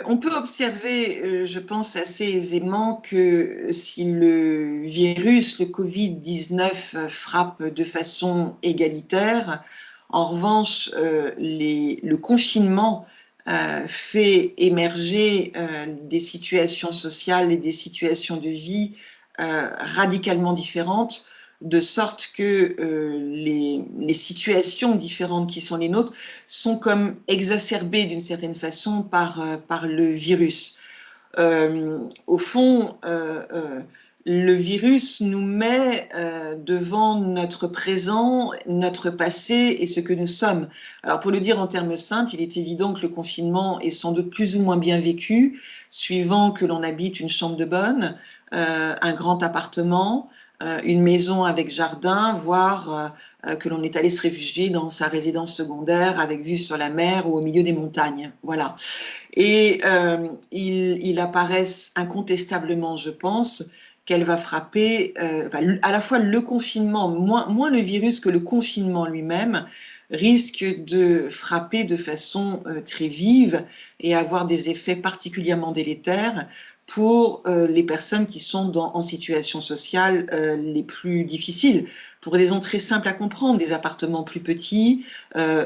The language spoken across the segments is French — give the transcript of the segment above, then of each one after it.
On peut observer, je pense assez aisément que si le virus, le Covid-19 frappe de façon égalitaire, en revanche, le confinement fait émerger des situations sociales et des situations de vie radicalement différentes, de sorte que les situations différentes qui sont les nôtres sont comme exacerbées d'une certaine façon par le virus. Au fond, le virus nous met devant notre présent, notre passé et ce que nous sommes. Alors pour le dire en termes simples, il est évident que le confinement est sans doute plus ou moins bien vécu, suivant que l'on habite une chambre de bonne, un grand appartement, une maison avec jardin, voire que l'on est allé se réfugier dans sa résidence secondaire avec vue sur la mer ou au milieu des montagnes. Voilà. Et il apparaît incontestablement, je pense, qu'elle va frapper enfin, à la fois le confinement, moins le virus que le confinement lui-même, risque de frapper de façon très vive et avoir des effets particulièrement délétères pour les personnes qui sont en situation sociale les plus difficiles, pour des raisons très simples à comprendre, des appartements plus petits,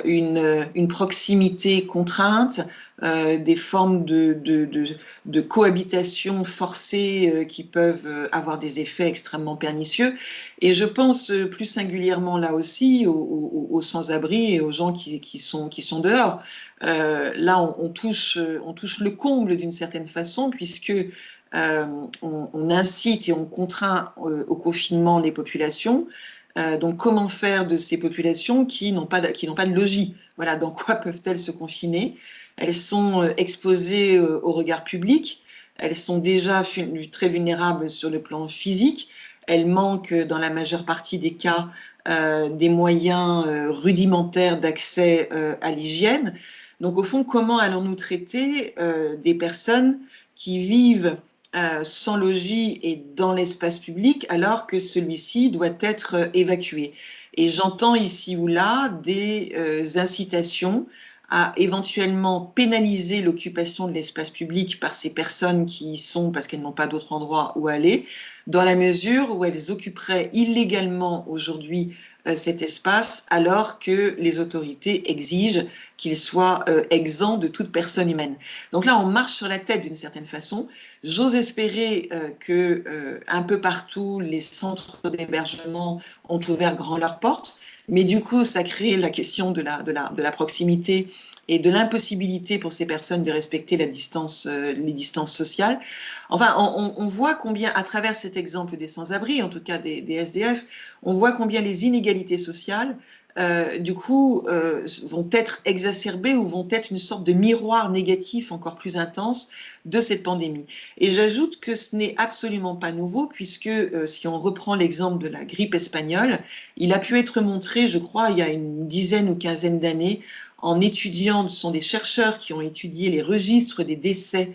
une proximité contrainte, des formes de cohabitation forcée qui peuvent avoir des effets extrêmement pernicieux. Et je pense plus singulièrement là aussi aux sans-abri et aux gens qui sont dehors. Là, on touche le comble d'une certaine façon, puisque on incite et on contraint au confinement les populations. Donc, comment faire de ces populations qui n'ont pas de logis? Voilà, dans quoi peuvent-elles se confiner? Elles sont exposées au regard public, elles sont déjà très vulnérables sur le plan physique, elles manquent dans la majeure partie des cas des moyens rudimentaires d'accès à l'hygiène. Donc au fond, comment allons-nous traiter des personnes qui vivent sans logis et dans l'espace public alors que celui-ci doit être évacué? Et j'entends ici ou là des incitations à éventuellement pénaliser l'occupation de l'espace public par ces personnes qui y sont parce qu'elles n'ont pas d'autre endroit où aller, dans la mesure où elles occuperaient illégalement aujourd'hui cet espace alors que les autorités exigent qu'il soit exempt de toute personne humaine. Donc là, on marche sur la tête d'une certaine façon. J'ose espérer que un peu partout, les centres d'hébergement ont ouvert grand leurs portes, mais du coup, ça crée la question de la proximité et de l'impossibilité pour ces personnes de respecter les distances sociales. Enfin, on voit combien, à travers cet exemple des sans-abri, en tout cas des SDF, on voit combien les inégalités sociales, du coup, vont être exacerbées ou vont être une sorte de miroir négatif encore plus intense de cette pandémie. Et j'ajoute que ce n'est absolument pas nouveau, puisque si on reprend l'exemple de la grippe espagnole, il a pu être montré, je crois, il y a une dizaine ou quinzaine d'années, en étudiant, ce sont des chercheurs qui ont étudié les registres des décès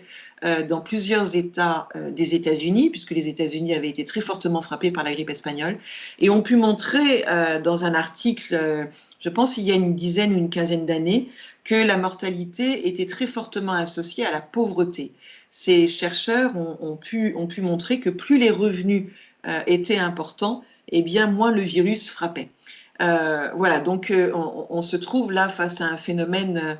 dans plusieurs États des États-Unis, puisque les États-Unis avaient été très fortement frappés par la grippe espagnole, et ont pu montrer dans un article, je pense il y a une dizaine ou une quinzaine d'années, que la mortalité était très fortement associée à la pauvreté. Ces chercheurs ont pu montrer que plus les revenus étaient importants, et bien moins le virus frappait. Voilà, donc on se trouve là face à un phénomène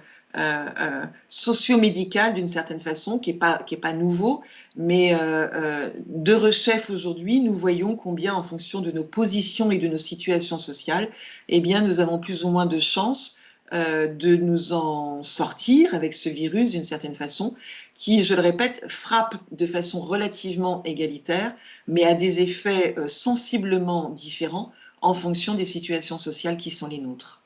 socio-médical d'une certaine façon, qui est pas nouveau, mais de rechef aujourd'hui, nous voyons combien, en fonction de nos positions et de nos situations sociales, eh bien, nous avons plus ou moins de chances de nous en sortir avec ce virus d'une certaine façon, qui, je le répète, frappe de façon relativement égalitaire, mais a des effets sensiblement différents en fonction des situations sociales qui sont les nôtres.